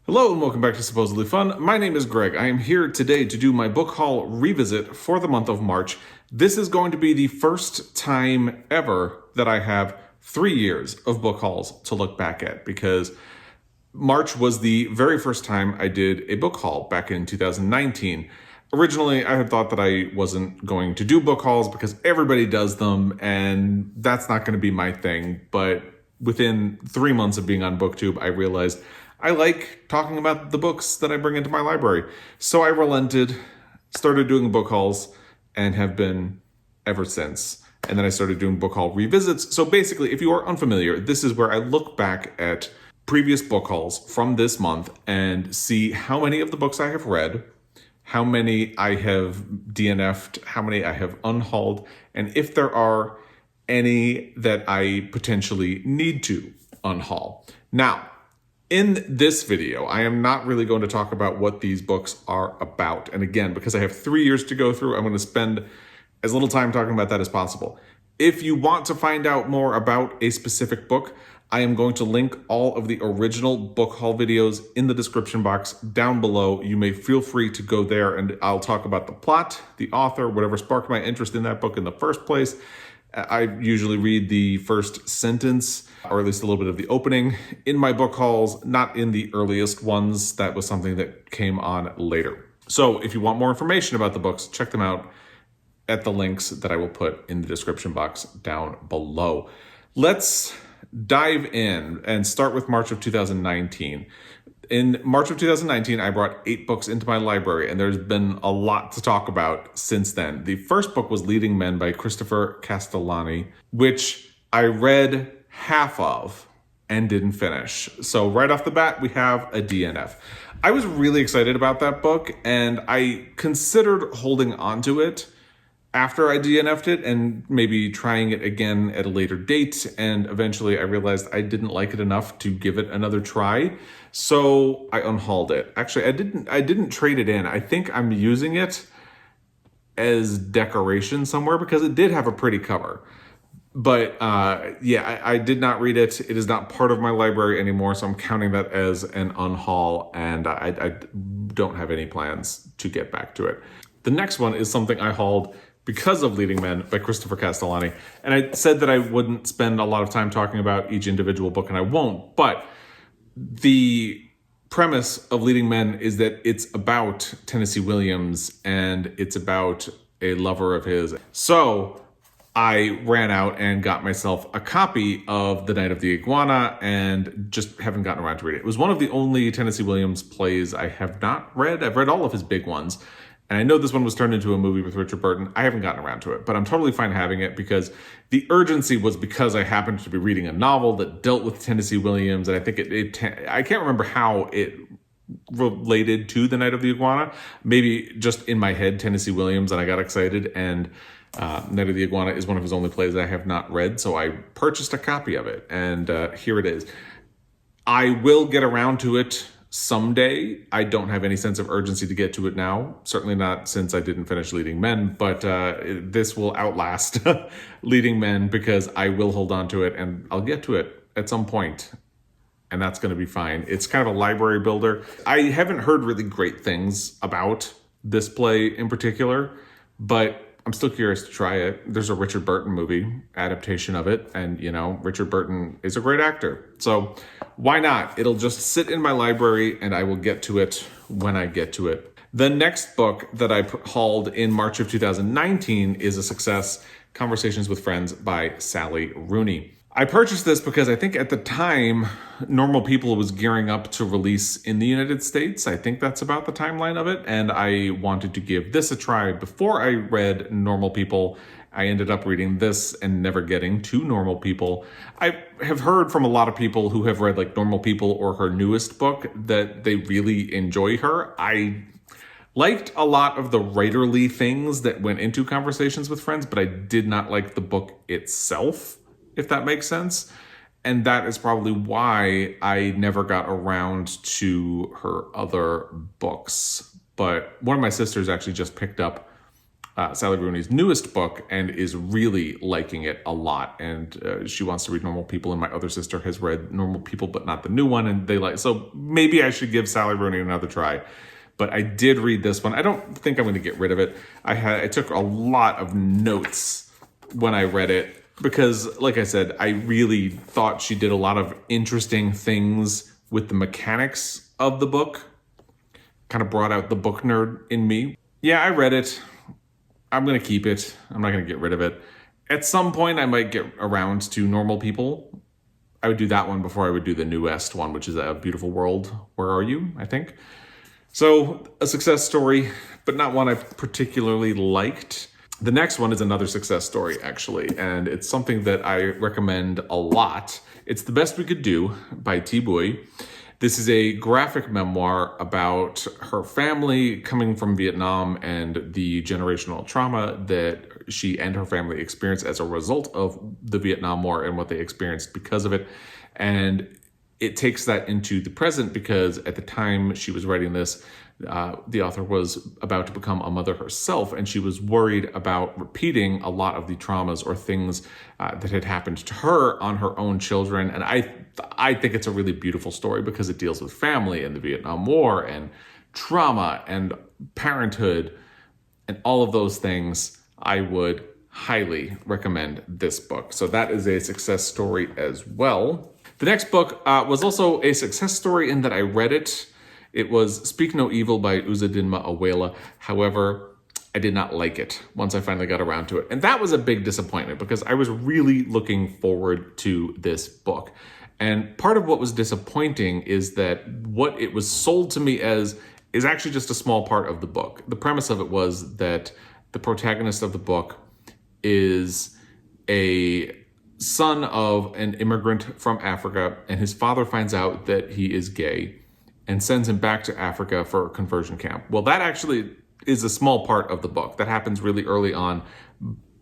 Hello and welcome back to Supposedly Fun. My name is Greg. I am here today to do my book haul revisit for the month of March. This is going to be the first time ever that I have 3 years of book hauls to look back at, because March was the very first time I did a book haul back in 2019. Originally, I had thought that I wasn't going to do book hauls because everybody does them, and that's not going to be my thing. But within 3 months of being on BookTube, I realized I like talking about the books that I bring into my library. So I relented, started doing book hauls, and have been ever since. And then I started doing book haul revisits. So basically, if you are unfamiliar, this is where I look back at previous book hauls from this month and see how many of the books I have read, how many I have DNF'd, how many I have unhauled, and if there are any that I potentially need to unhaul. Now, in this video, I am not really going to talk about what these books are about. And again, because I have 3 years to go through, I'm going to spend as little time talking about that as possible. If you want to find out more about a specific book, I am going to link all of the original book haul videos in the description box down below. You may feel free to go there and I'll talk about the plot, the author, whatever sparked my interest in that book in the first place. I usually read the first sentence, or at least a little bit of the opening, in my book hauls, not in the earliest ones. That was something that came on later. So if you want more information about the books, check them out at the links that I will put in the description box down below. Let's dive in and start with March of 2019. In March of 2019, I brought 8 books into my library, and there's been a lot to talk about since then. The first book was Leading Men by Christopher Castellani, which I read half of and didn't finish. So right off the bat, we have a DNF. I was really excited about that book, and I considered holding on to it after I DNF'd it and maybe trying it again at a later date. And eventually I realized I didn't like it enough to give it another try. So I unhauled it. Actually, I didn't trade it in. I think I'm using it as decoration somewhere because it did have a pretty cover. But I did not read it. It is not part of my library anymore, so I'm counting that as an unhaul, and I don't have any plans to get back to it. The next one is something I hauled because of Leading Men by Christopher Castellani. And I said that I wouldn't spend a lot of time talking about each individual book, and I won't. But the premise of Leading Men is that it's about Tennessee Williams, and it's about a lover of his. So I ran out and got myself a copy of The Night of the Iguana and just haven't gotten around to read it. It was one of the only Tennessee Williams plays I have not read. I've read all of his big ones. And I know this one was turned into a movie with Richard Burton. I haven't gotten around to it, but I'm totally fine having it because the urgency was because I happened to be reading a novel that dealt with Tennessee Williams. And I think I can't remember how it related to The Night of the Iguana. Maybe just in my head, Tennessee Williams, and I got excited. And Night of the Iguana is one of his only plays I have not read. So I purchased a copy of it, and here it is. I will get around to it someday. I don't have any sense of urgency to get to it now. Certainly not since I didn't finish Leading Men, but this will outlast Leading Men because I will hold on to it and I'll get to it at some point, and that's going to be fine. It's kind of a library builder. I haven't heard really great things about this play in particular, but I'm still curious to try it. There's a Richard Burton movie adaptation of it, and Richard Burton is a great actor. So why not? It'll just sit in my library and I will get to it when I get to it. The next book that I hauled in March of 2019 is a success, Conversations with Friends by Sally Rooney. I purchased this because I think at the time, Normal People was gearing up to release in the United States. I think that's about the timeline of it. And I wanted to give this a try. Before I read Normal People, I ended up reading this and never getting to Normal People. I have heard from a lot of people who have read like Normal People or her newest book that they really enjoy her. I liked a lot of the writerly things that went into Conversations with Friends, but I did not like the book itself, if that makes sense. And that is probably why I never got around to her other books. But one of my sisters actually just picked up Sally Rooney's newest book and is really liking it a lot. And she wants to read Normal People, and my other sister has read Normal People, but not the new one. And they like, so maybe I should give Sally Rooney another try. But I did read this one. I don't think I'm going to get rid of it. I took a lot of notes when I read it because, like I said, I really thought she did a lot of interesting things with the mechanics of the book. Kind of brought out the book nerd in me. Yeah, I read it. I'm going to keep it. I'm not going to get rid of it. At some point, I might get around to Normal People. I would do that one before I would do the newest one, which is A Beautiful World. Where Are You, I think. So, a success story, but not one I particularly liked. The next one is another success story, actually, and it's something that I recommend a lot. It's The Best We Could Do by Thi Bui. This is a graphic memoir about her family coming from Vietnam and the generational trauma that she and her family experienced as a result of the Vietnam War and what they experienced because of it. And it takes that into the present because at the time she was writing this, the author was about to become a mother herself, and she was worried about repeating a lot of the traumas or things that had happened to her on her own children. And I think it's a really beautiful story because it deals with family and the Vietnam War and trauma and parenthood and all of those things. I would highly recommend this book. So that is a success story as well. The next book was also a success story in that I read it. It was Speak No Evil by Uzodinma Iweala. However, I did not like it once I finally got around to it. And that was a big disappointment because I was really looking forward to this book. And part of what was disappointing is that what it was sold to me as is actually just a small part of the book. The premise of it was that the protagonist of the book is a son of an immigrant from Africa, and his father finds out that he is gay and sends him back to Africa for a conversion camp. Well, that actually is a small part of the book. That happens really early on.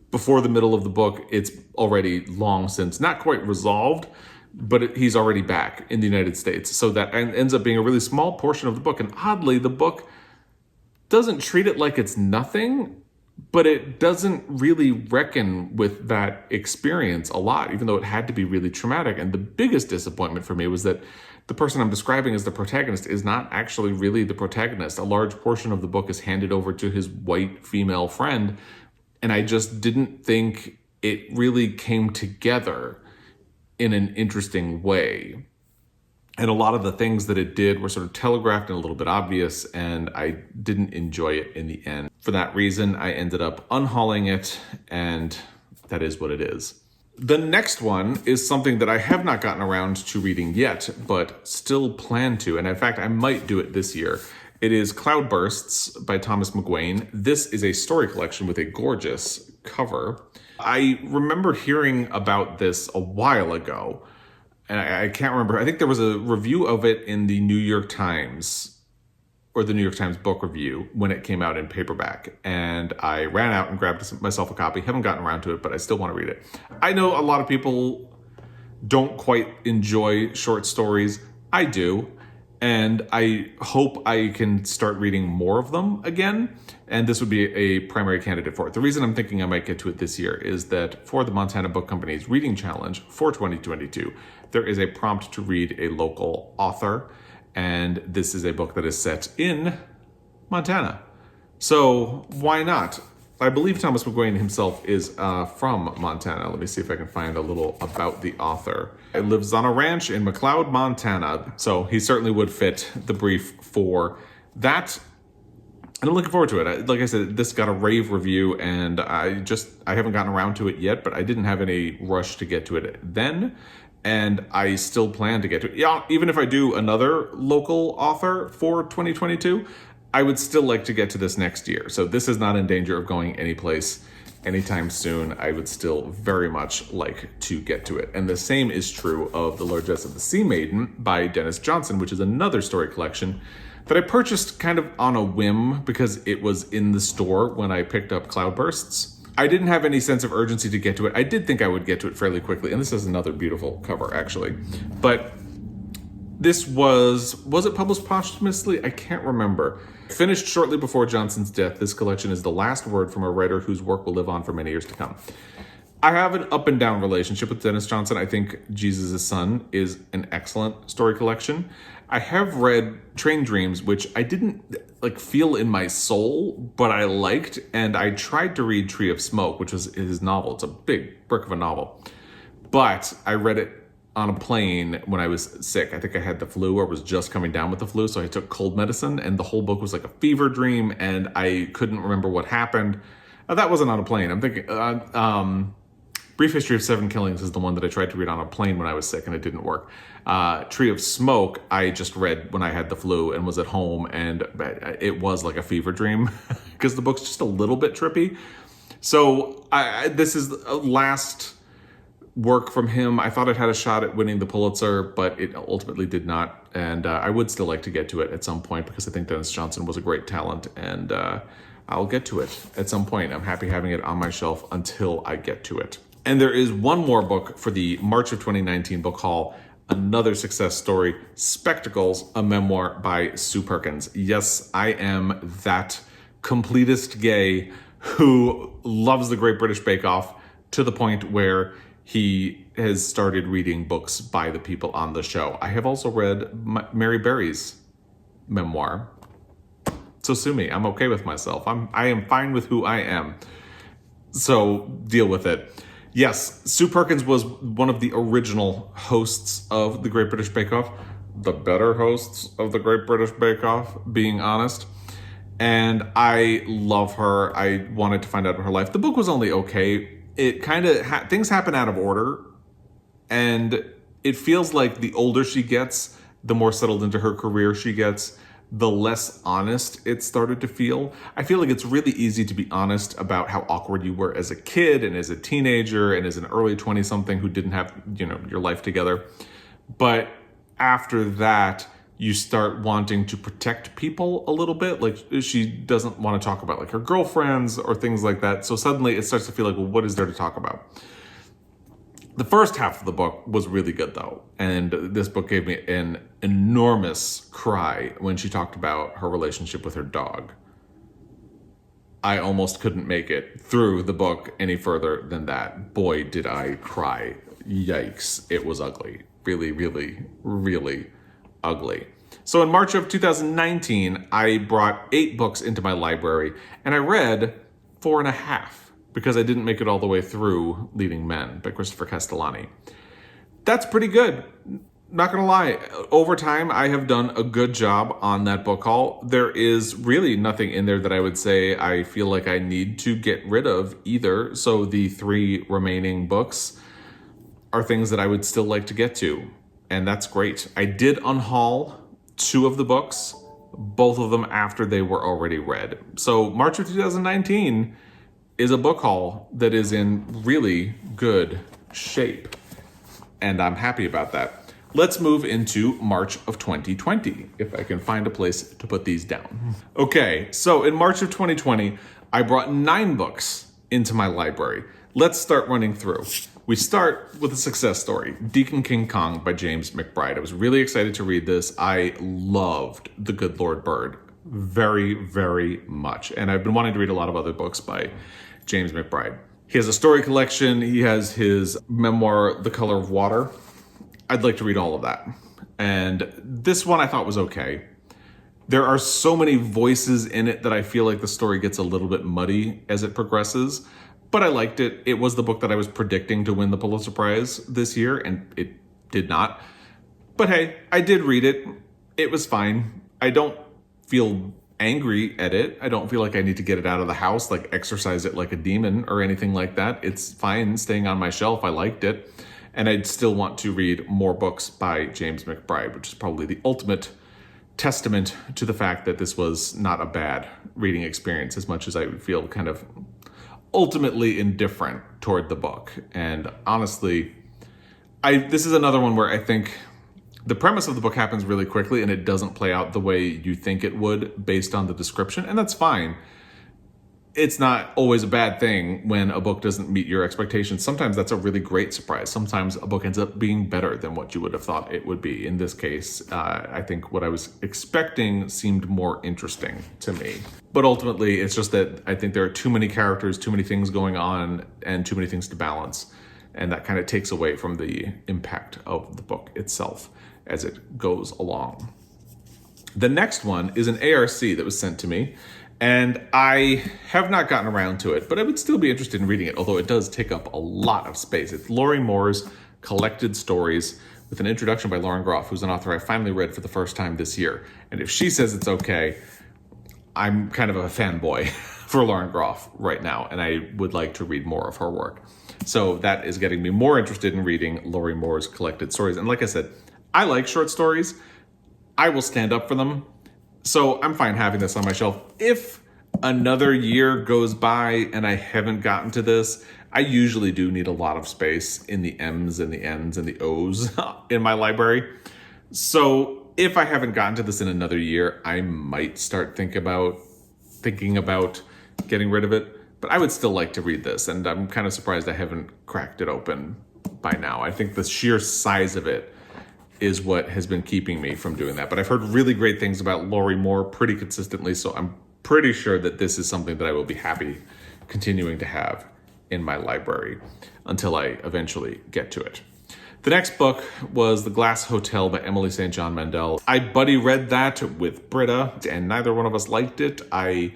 Before the middle of the book, it's already long since, not quite resolved, but he's already back in the United States. So that ends up being a really small portion of the book. And oddly, the book doesn't treat it like it's nothing, but it doesn't really reckon with that experience a lot, even though it had to be really traumatic. And the biggest disappointment for me was that the person I'm describing as the protagonist is not actually really the protagonist. A large portion of the book is handed over to his white female friend, and I just didn't think it really came together in an interesting way. And a lot of the things that it did were sort of telegraphed and a little bit obvious, and I didn't enjoy it in the end. For that reason, I ended up unhauling it, and that is what it is. The next one is something that I have not gotten around to reading yet, but still plan to, and in fact, I might do it this year. It is Cloudbursts by Thomas McGuane. This is a story collection with a gorgeous cover. I remember hearing about this a while ago, and I can't remember. I think there was a review of it in the New York Times, or the New York Times Book Review, when it came out in paperback. And I ran out and grabbed myself a copy. Haven't gotten around to it, but I still want to read it. I know a lot of people don't quite enjoy short stories. I do. And I hope I can start reading more of them again. And this would be a primary candidate for it. The reason I'm thinking I might get to it this year is that for the Montana Book Company's Reading Challenge for 2022, there is a prompt to read a local author. And this is a book that is set in Montana. So why not? I believe Thomas McGuane himself is from Montana. Let me see if I can find a little about the author. He lives on a ranch in McLeod, Montana. So he certainly would fit the brief for that. And I'm looking forward to it. Like I said, this got a rave review, and I haven't gotten around to it yet, but I didn't have any rush to get to it then. And I still plan to get to it. Yeah, even if I do another local author for 2022, I would still like to get to this next year. So this is not in danger of going anyplace anytime soon. I would still very much like to get to it. And the same is true of The Largesse of the Sea Maiden by Denis Johnson, which is another story collection that I purchased kind of on a whim because it was in the store when I picked up Cloudbursts. I didn't have any sense of urgency to get to it. I did think I would get to it fairly quickly. And this is another beautiful cover, actually. But This was it published posthumously? I can't remember. Finished shortly before Johnson's death, this collection is the last word from a writer whose work will live on for many years to come. I have an up and down relationship with Denis Johnson. I think Jesus' Son is an excellent story collection. I have read Train Dreams, which I didn't feel in my soul, but I liked, and I tried to read Tree of Smoke, which was his novel. It's a big brick of a novel. But I read it on a plane when I was sick. I think I had the flu or was just coming down with the flu, so I took cold medicine, and the whole book was like a fever dream, and I couldn't remember what happened. That wasn't on a plane. I'm thinking... Brief History of Seven Killings is the one that I tried to read on a plane when I was sick and it didn't work. Tree of Smoke, I just read when I had the flu and was at home, and it was like a fever dream because the book's just a little bit trippy. So this is the last work from him. I thought it had a shot at winning the Pulitzer, but it ultimately did not. And I would still like to get to it at some point because I think Denis Johnson was a great talent, and I'll get to it at some point. I'm happy having it on my shelf until I get to it. And there is one more book for the March of 2019 book haul, another success story, Spectacles, a memoir by Sue Perkins. Yes, I am that completist gay who loves the Great British Bake Off to the point where he has started reading books by the people on the show. I have also read Mary Berry's memoir. So sue me. I'm okay with myself. I am fine with who I am. So deal with it. Yes, Sue Perkins was one of the original hosts of the Great British Bake Off, the better hosts of the Great British Bake Off, being honest. And I love her. I wanted to find out about her life. The book was only okay. It kind of, things happen out of order. And it feels like the older she gets, the more settled into her career she gets, the less honest it started to feel. I feel like it's really easy to be honest about how awkward you were as a kid and as a teenager and as an early 20-something who didn't have, your life together. But after that, you start wanting to protect people a little bit. Like, she doesn't want to talk about her girlfriends or things like that. So suddenly it starts to feel like, well, what is there to talk about? The first half of the book was really good, though, and this book gave me an enormous cry when she talked about her relationship with her dog. I almost couldn't make it through the book any further than that. Boy, did I cry. Yikes. It was ugly. Really, really, really ugly. So in March of 2019, I brought 8 books into my library, and I read 4.5. because I didn't make it all the way through Leading Men by Christopher Castellani. That's pretty good. Not gonna lie, over time, I have done a good job on that book haul. There is really nothing in there that I would say I feel like I need to get rid of either. So the 3 remaining books are things that I would still like to get to, and that's great. I did unhaul 2 of the books, both of them after they were already read. So March of 2019 is a book haul that is in really good shape, and I'm happy about that. Let's move into March of 2020, if I can find a place to put these down. Okay, so in March of 2020, I brought 9 books into my library. Let's start running through. We start with a success story, Deacon King Kong by James McBride. I was really excited to read this. I loved The Good Lord Bird very, very much, and I've been wanting to read a lot of other books by James McBride. He has a story collection. He has his memoir, The Color of Water. I'd like to read all of that. And this one I thought was okay. There are so many voices in it that I feel like the story gets a little bit muddy as it progresses, but I liked it. It was the book that I was predicting to win the Pulitzer Prize this year, and it did not. But hey, I did read it. It was fine. I don't feel angry at it. I don't feel like I need to get it out of the house, exercise it like a demon or anything like that. It's fine staying on my shelf. I liked it. And I'd still want to read more books by James McBride, which is probably the ultimate testament to the fact that this was not a bad reading experience, as much as I would feel kind of ultimately indifferent toward the book. And honestly, this is another one where I think the premise of the book happens really quickly and it doesn't play out the way you think it would based on the description, and that's fine. it's not always a bad thing when a book doesn't meet your expectations. Sometimes that's a really great surprise. Sometimes a book ends up being better than what you would have thought it would be. In this case, I think what I was expecting seemed more interesting to me. But ultimately, it's just that I think there are too many characters, too many things going on, and too many things to balance. And that kind of takes away from the impact of the book itself as it goes along. The next one is an ARC that was sent to me, and I have not gotten around to it, but I would still be interested in reading it, although it does take up a lot of space. It's Lorrie Moore's Collected Stories with an introduction by Lauren Groff, who's an author I finally read for the first time this year. And if she says it's okay, I'm kind of a fanboy for Lauren Groff right now, and I would like to read more of her work. So that is getting me more interested in reading Lorrie Moore's Collected Stories. And like I said, I like short stories. I will stand up for them. So I'm fine having this on my shelf. If another year goes by and I haven't gotten to this, I usually do need a lot of space in the M's and the N's and the O's in my library. So if I haven't gotten to this in another year, I might start thinking about getting rid of it. But I would still like to read this, and I'm kind of surprised I haven't cracked it open by now. I think the sheer size of it is what has been keeping me from doing that. But I've heard really great things about Lorrie Moore pretty consistently, so I'm pretty sure that this is something that I will be happy continuing to have in my library until I eventually get to it. The next book was The Glass Hotel by Emily St. John Mandel. I buddy read that with Britta, and neither one of us liked it. I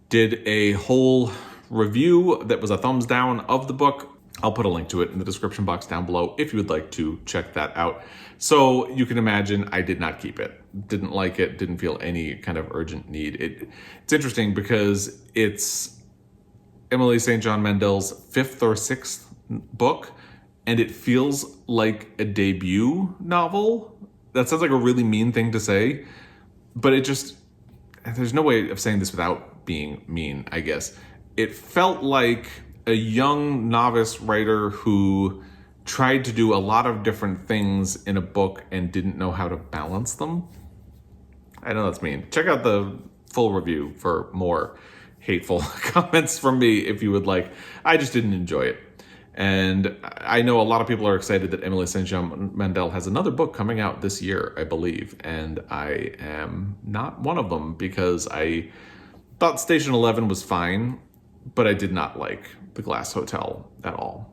did a whole review that was a thumbs down of the book. I'll put a link to it in the description box down below if you would like to check that out. So you can imagine I did not keep it. Didn't like it, didn't feel any kind of urgent need. It's interesting because it's Emily St. John Mandel's 5th or 6th book, and it feels like a debut novel. That sounds like a really mean thing to say, but there's no way of saying this without being mean, I guess. It felt like a young novice writer who tried to do a lot of different things in a book and didn't know how to balance them. I know that's mean. Check out the full review for more hateful comments from me if you would like. I just didn't enjoy it. And I know a lot of people are excited that Emily St. John Mandel has another book coming out this year, I believe. And I am not one of them because I thought Station 11 was fine, but I did not like The Glass Hotel at all.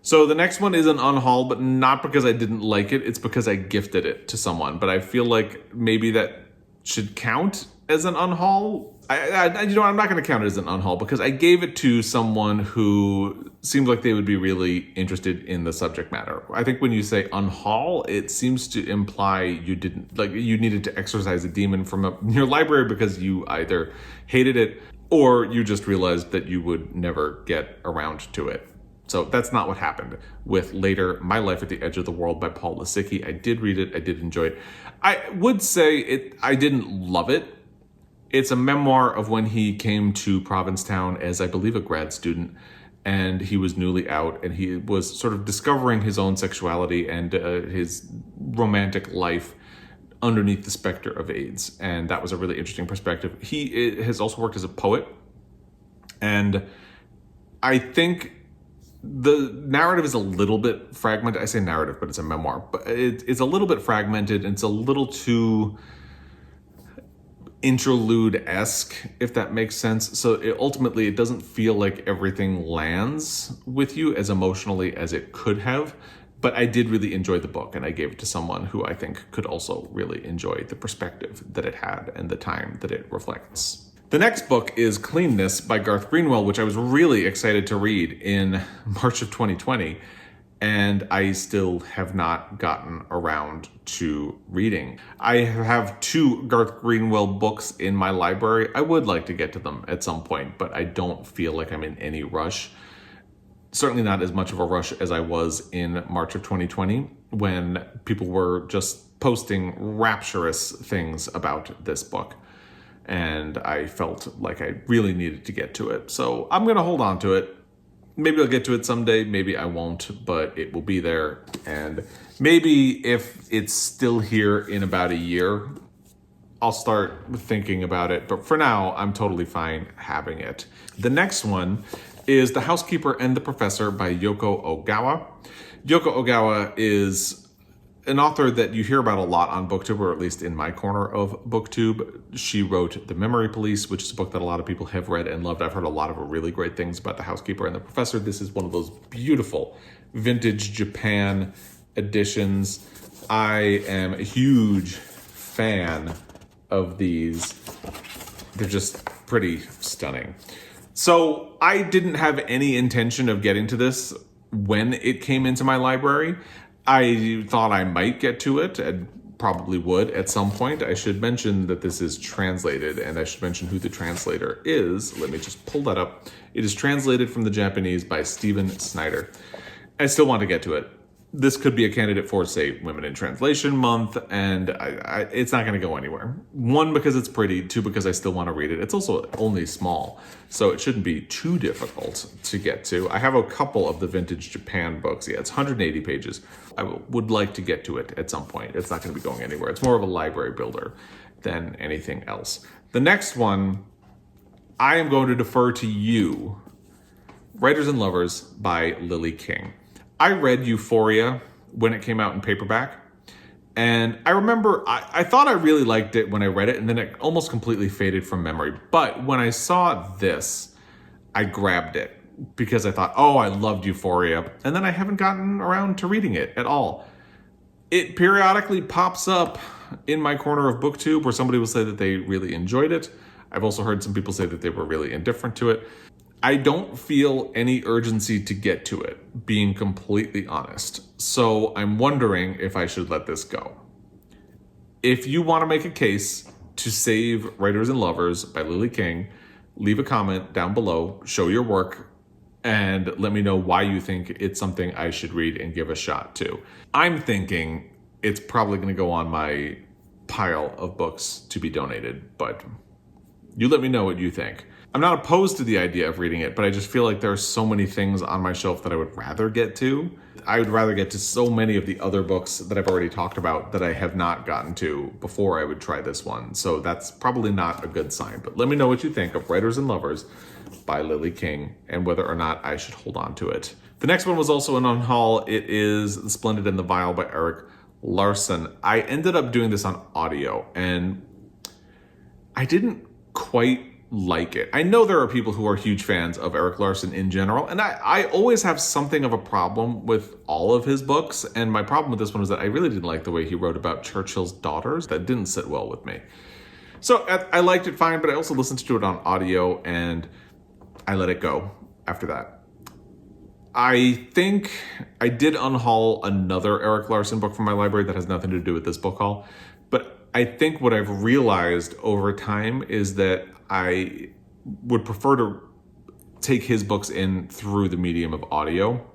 So the next one is an unhauled, but not because I didn't like it. It's because I gifted it to someone. But I feel like maybe that should count as an unhaul. I'm not going to count it as an unhaul because I gave it to someone who seemed like they would be really interested in the subject matter. I think when you say unhaul, it seems to imply you needed to exorcise a demon from your library because you either hated it or you just realized that you would never get around to it. So that's not what happened with later My Life at the Edge of the World by Paul Lisicky. I did read it. I did enjoy it. I would say I didn't love it. It's a memoir of when he came to Provincetown as, I believe, a grad student, and he was newly out, and he was sort of discovering his own sexuality and his romantic life underneath the specter of AIDS. And that was a really interesting perspective. He has also worked as a poet, and I think the narrative is a little bit fragmented. I say narrative, but it's a memoir. But it's a little bit fragmented, and it's a little too interlude-esque, if that makes sense. So ultimately, it doesn't feel like everything lands with you as emotionally as it could have. But I did really enjoy the book, and I gave it to someone who I think could also really enjoy the perspective that it had and the time that it reflects. The next book is Cleanness by Garth Greenwell, which I was really excited to read in March of 2020, and I still have not gotten around to reading. I have 2 Garth Greenwell books in my library. I would like to get to them at some point, but I don't feel like I'm in any rush. Certainly not as much of a rush as I was in March of 2020 when people were just posting rapturous things about this book. And I felt like I really needed to get to it. So I'm going to hold on to it. Maybe I'll get to it someday. Maybe I won't, but it will be there. And maybe if it's still here in about a year, I'll start thinking about it. But for now, I'm totally fine having it. The next one is The Housekeeper and the Professor by Yoko Ogawa. Yoko Ogawa is an author that you hear about a lot on BookTube, or at least in my corner of BookTube. She wrote The Memory Police, which is a book that a lot of people have read and loved. I've heard a lot of really great things about The Housekeeper and the Professor. This is one of those beautiful vintage Japan editions. I am a huge fan of these. They're just pretty stunning. So I didn't have any intention of getting to this when it came into my library. I thought I might get to it and probably would at some point. I should mention that this is translated, and I should mention who the translator is. Let me just pull that up. It is translated from the Japanese by Stephen Snyder. I still want to get to it. This could be a candidate for, say, Women in Translation Month, and it's not going to go anywhere. One, because it's pretty. Two, because I still want to read it. It's also only small, so it shouldn't be too difficult to get to. I have a couple of the vintage Japan books. Yeah, it's 180 pages. I would like to get to it at some point. It's not going to be going anywhere. It's more of a library builder than anything else. The next one, I am going to defer to you. Writers and Lovers by Lily King. I read Euphoria when it came out in paperback, and I remember I thought I really liked it when I read it, and then it almost completely faded from memory. But when I saw this, I grabbed it because I thought, oh, I loved Euphoria, and then I haven't gotten around to reading it at all. It periodically pops up in my corner of BookTube where somebody will say that they really enjoyed it. I've also heard some people say that they were really indifferent to it. I don't feel any urgency to get to it, being completely honest. So I'm wondering if I should let this go. If you want to make a case to save Writers and Lovers by Lily King, leave a comment down below, show your work, and let me know why you think it's something I should read and give a shot to. I'm thinking it's probably going to go on my pile of books to be donated, but you let me know what you think. I'm not opposed to the idea of reading it, but I just feel like there are so many things on my shelf that I would rather get to. I would rather get to so many of the other books that I've already talked about that I have not gotten to before I would try this one. So that's probably not a good sign. But let me know what you think of Writers and Lovers by Lily King and whether or not I should hold on to it. The next one was also an unhaul. It is The Splendid and the Vile by Erik, Larson. I ended up doing this on audio, and I didn't quite like it. I know there are people who are huge fans of Erik Larson in general, and I always have something of a problem with all of his books, and my problem with this one was that I really didn't like the way he wrote about Churchill's daughters. That didn't sit well with me. So I liked it fine, but I also listened to it on audio, and I let it go after that. I think I did unhaul another Erik Larson book from my library that has nothing to do with this book haul, but I think what I've realized over time is that I would prefer to take his books in through the medium of audio.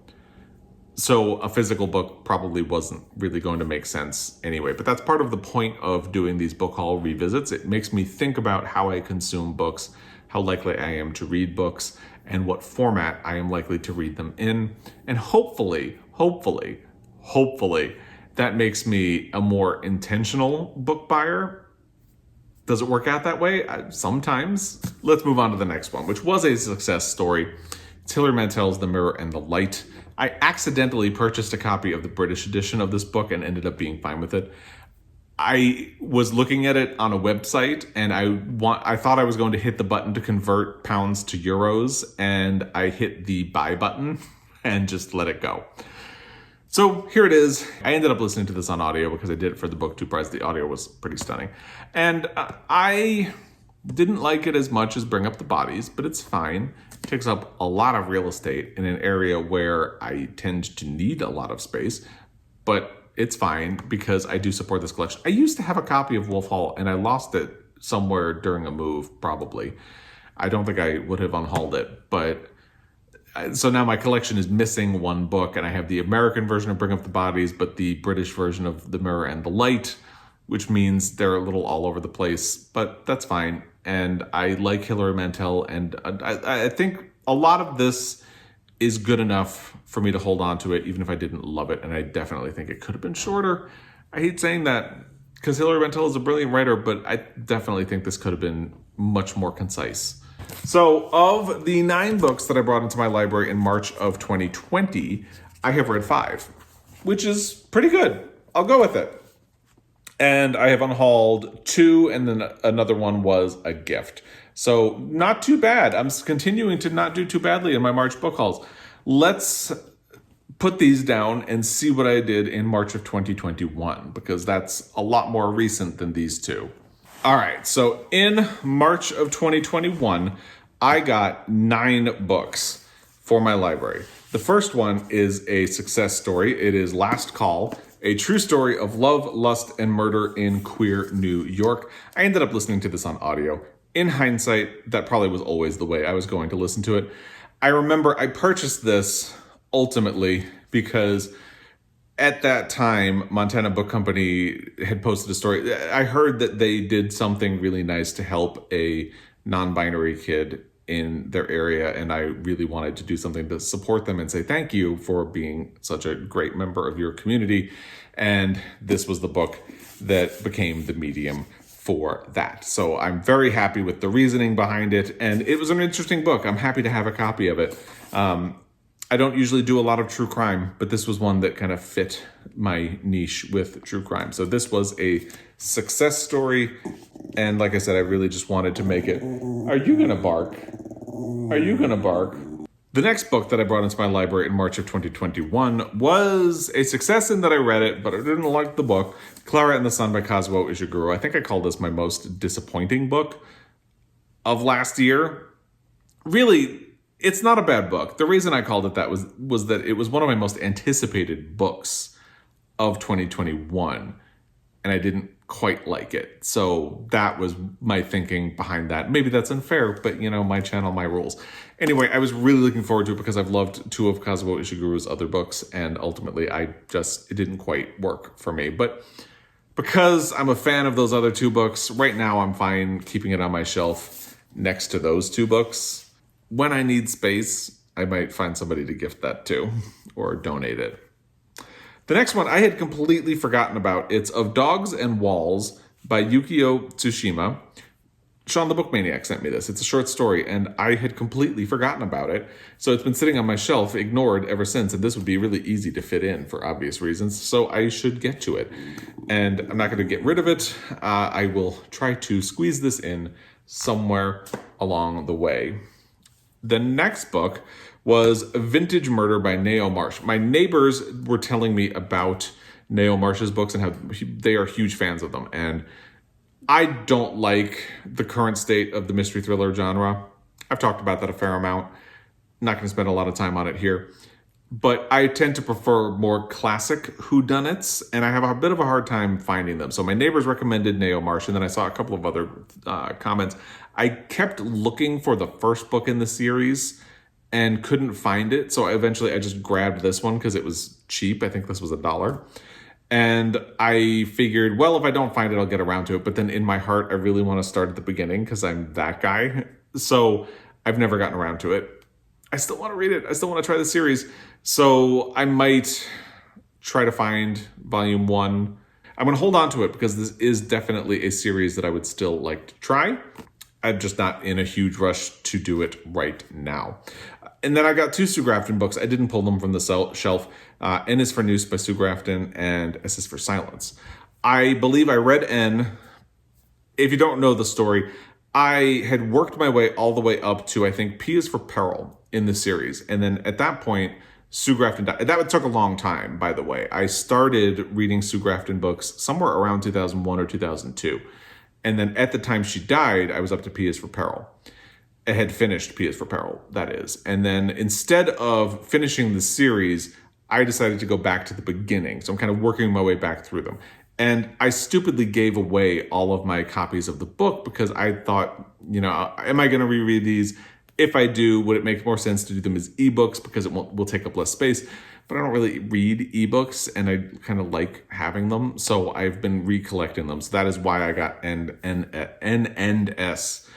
So a physical book probably wasn't really going to make sense anyway, but that's part of the point of doing these book haul revisits. It makes me think about how I consume books, how likely I am to read books, and what format I am likely to read them in. And hopefully, that makes me a more intentional book buyer. Does it work out that way? Sometimes. Let's move on to the next one, which was a success story. It's Hilary Mantel's The Mirror and the Light. I accidentally purchased a copy of the British edition of this book and ended up being fine with it. I was looking at it on a website, and I thought I was going to hit the button to convert pounds to euros, and I hit the buy button and just let it go. So here it is. I ended up listening to this on audio because I did it for the BookTube prize. The audio was pretty stunning. And I didn't like it as much as Bring Up the Bodies, but it's fine. It takes up a lot of real estate in an area where I tend to need a lot of space, but it's fine because I do support this collection. I used to have a copy of Wolf Hall, and I lost it somewhere during a move, probably. I don't think I would have unhauled it, but so now my collection is missing one book, and I have the American version of Bring Up the Bodies, but the British version of The Mirror and the Light, which means they're a little all over the place, but that's fine. And I like Hilary Mantel, and I think a lot of this is good enough for me to hold on to it, even if I didn't love it, and I definitely think it could have been shorter. I hate saying that. because Hilary Mantel is a brilliant writer, but I definitely think this could have been much more concise. So of the 9 books that I brought into my library in March of 2020, I have read 5, which is pretty good. I'll go with it. And I have unhauled 2, and then another one was a gift. So not too bad. I'm continuing to not do too badly in my March book hauls. Let's put these down and see what I did in March of 2021, because that's a lot more recent than these 2. All right, so in March of 2021, I got 9 books for my library. The first one is a success story. It is Last Call, a true story of love, lust, and murder in queer New York. I ended up listening to this on audio. In hindsight, that probably was always the way I was going to listen to it. I remember I purchased this ultimately because at that time, Montana Book Company had posted a story. I heard that they did something really nice to help a non-binary kid in their area, and I really wanted to do something to support them and say thank you for being such a great member of your community. And this was the book that became the medium for that. So I'm very happy with the reasoning behind it, and it was an interesting book. I'm happy to have a copy of it. I don't usually do a lot of true crime, but this was one that kind of fit my niche with true crime. So this was a success story, and like I said, I really just wanted to make it. Are you gonna bark? Are you gonna bark? The next book that I brought into my library in March of 2021 was a success in that I read it, but I didn't like the book. Clara and the Sun by Kazuo Ishiguro. I think I called this my most disappointing book of last year. Really, it's not a bad book. The reason I called it that was that it was one of my most anticipated books of 2021, and I didn't quite like it. So that was my thinking behind that. Maybe that's unfair, but my channel, my rules. Anyway, I was really looking forward to it because I've loved 2 of Kazuo Ishiguro's other books, and ultimately it didn't quite work for me. But because I'm a fan of those other 2 books, right now I'm fine keeping it on my shelf next to those 2 books. When I need space, I might find somebody to gift that to or donate it. The next one I had completely forgotten about. It's Of Dogs and Walls by Yukio Tsushima. Sean the Bookmaniac sent me this. It's a short story, and I had completely forgotten about it. So it's been sitting on my shelf, ignored ever since, and this would be really easy to fit in for obvious reasons, so I should get to it. And I'm not going to get rid of it. I will try to squeeze this in somewhere along the way. The next book was Vintage Murder by Nao Marsh. My neighbors were telling me about Nao Marsh's books and how they are huge fans of them. And I don't like the current state of the mystery thriller genre. I've talked about that a fair amount. Not going to spend a lot of time on it here. But I tend to prefer more classic whodunits, and I have a bit of a hard time finding them. So my neighbors recommended Nao Marsh, and then I saw a couple of other comments. I kept looking for the first book in the series and couldn't find it. So eventually I just grabbed this one because it was cheap. I think this was $1. And I figured, well, if I don't find it, I'll get around to it. But then in my heart, I really want to start at the beginning because I'm that guy. So I've never gotten around to it. I still want to read it. I still want to try the series. So I might try to find volume 1. I'm going to hold on to it because this is definitely a series that I would still like to try. I'm just not in a huge rush to do it right now. And then I got 2 Sue Grafton books. I didn't pull them from the shelf. N is for Noose by Sue Grafton, and S is for Silence. I believe I read N. If you don't know the story, I had worked my way all the way up to, I think, P is for Peril in the series. And then at that point, Sue Grafton died. That took a long time, by the way. I started reading Sue Grafton books somewhere around 2001 or 2002. And then at the time she died, I was up to P is for Peril. I had finished P is for Peril, that is. And then instead of finishing the series, I decided to go back to the beginning. So I'm kind of working my way back through them. And I stupidly gave away all of my copies of the book because I thought, am I going to reread these? If I do, would it make more sense to do them as ebooks because it will take up less space? But I don't really read ebooks, and I kind of like having them. So I've been recollecting them. So that is why I got N and S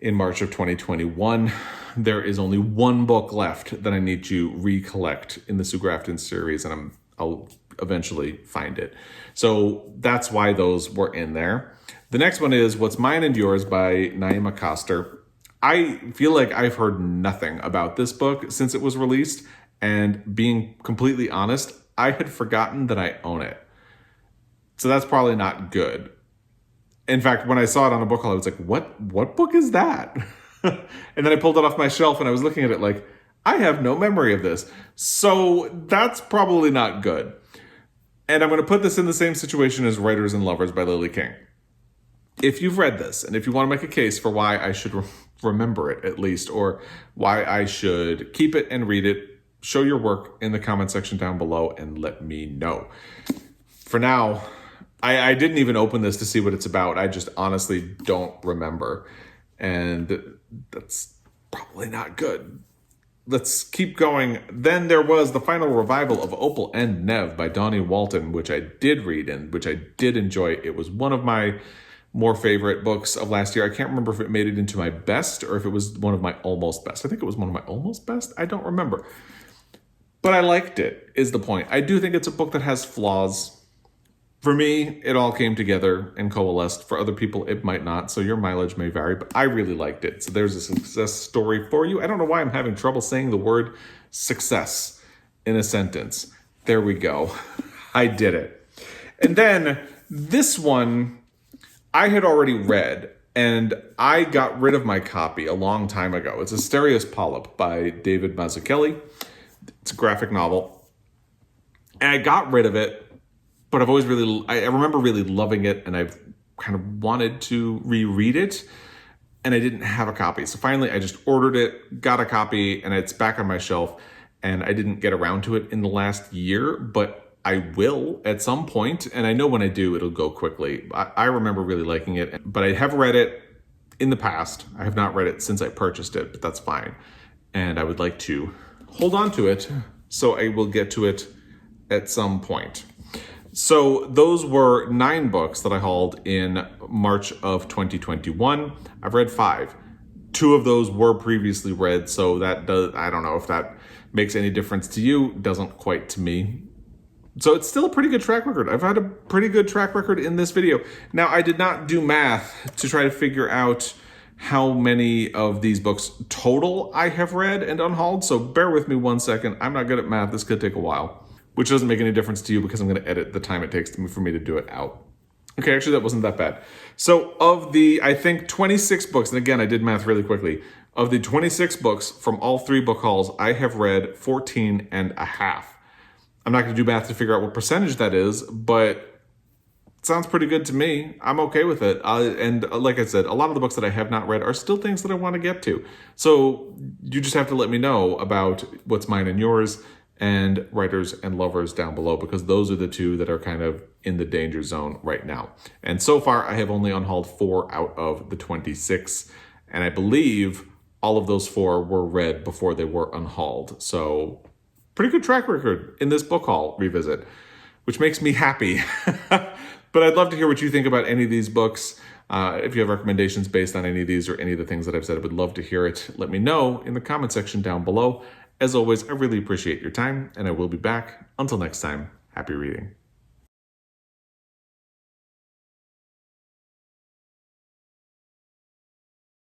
in March of 2021. There is only 1 book left that I need to recollect in the Sue Grafton series, and I'll eventually find it. So that's why those were in there. The next one is What's Mine and Yours by Naima Coster. I feel like I've heard nothing about this book since it was released, and being completely honest, I had forgotten that I own it. So that's probably not good. In fact, when I saw it on a book haul, I was like, what book is that? And then I pulled it off my shelf and I was looking at it like, I have no memory of this. So that's probably not good. And I'm going to put this in the same situation as Writers and Lovers by Lily King. If you've read this, and if you want to make a case for why I should remember it at least, or why I should keep it and read it, show your work in the comment section down below and let me know. For now, I didn't even open this to see what it's about. I just honestly don't remember. And that's probably not good. Let's keep going. Then there was the final revival of Opal and Nev by Donnie Walton, which I did read and which I did enjoy. It was one of my more favorite books of last year. I can't remember if it made it into my best or if it was one of my almost best. I think it was one of my almost best. I don't remember. But I liked it, is the point. I do think it's a book that has flaws. For me, it all came together and coalesced. For other people, it might not, so your mileage may vary, but I really liked it. So there's a success story for you. I don't know why I'm having trouble saying the word success in a sentence. There we go. I did it. And then this one I had already read, and I got rid of my copy a long time ago. It's Asterios Polyp by David Mazzucchelli. It's a graphic novel. And I got rid of it, but I remember really loving it, and I've kind of wanted to reread it, and I didn't have a copy. So finally, I just ordered it, got a copy, and it's back on my shelf, and I didn't get around to it in the last year, but I will at some point, and I know when I do, it'll go quickly. I remember really liking it, but I have read it in the past. I have not read it since I purchased it, but that's fine. And I would like to hold on to it, so I will get to it at some point. So those were 9 books that I hauled in March of 2021. I've read 5. 2 of those were previously read, so that does, I don't know if that makes any difference to you. Doesn't quite to me. So it's still a pretty good track record. I've had a pretty good track record in this video. Now, I did not do math to try to figure out how many of these books total I have read and unhauled, so bear with me one second. I'm not good at math. This could take a while. Which doesn't make any difference to you because I'm going to edit the time it takes for me to do it out. Okay, actually, that wasn't that bad. So of the, I think, 26 books, and again, I did math really quickly. Of the 26 books from all 3 book hauls, I have read 14 and a half. I'm not going to do math to figure out what percentage that is, but it sounds pretty good to me. I'm okay with it. And like I said, a lot of the books that I have not read are still things that I want to get to. So you just have to let me know about What's Mine and Yours and Writers and Lovers down below, because those are the 2 that are kind of in the danger zone right now. And so far, I have only unhauled 4 out of the 26, and I believe all of those 4 were read before they were unhauled. So pretty good track record in this book haul revisit, which makes me happy. But I'd love to hear what you think about any of these books. If you have recommendations based on any of these or any of the things that I've said, I would love to hear it. Let me know in the comment section down below. As always, I really appreciate your time, and I will be back. Until next time, happy reading.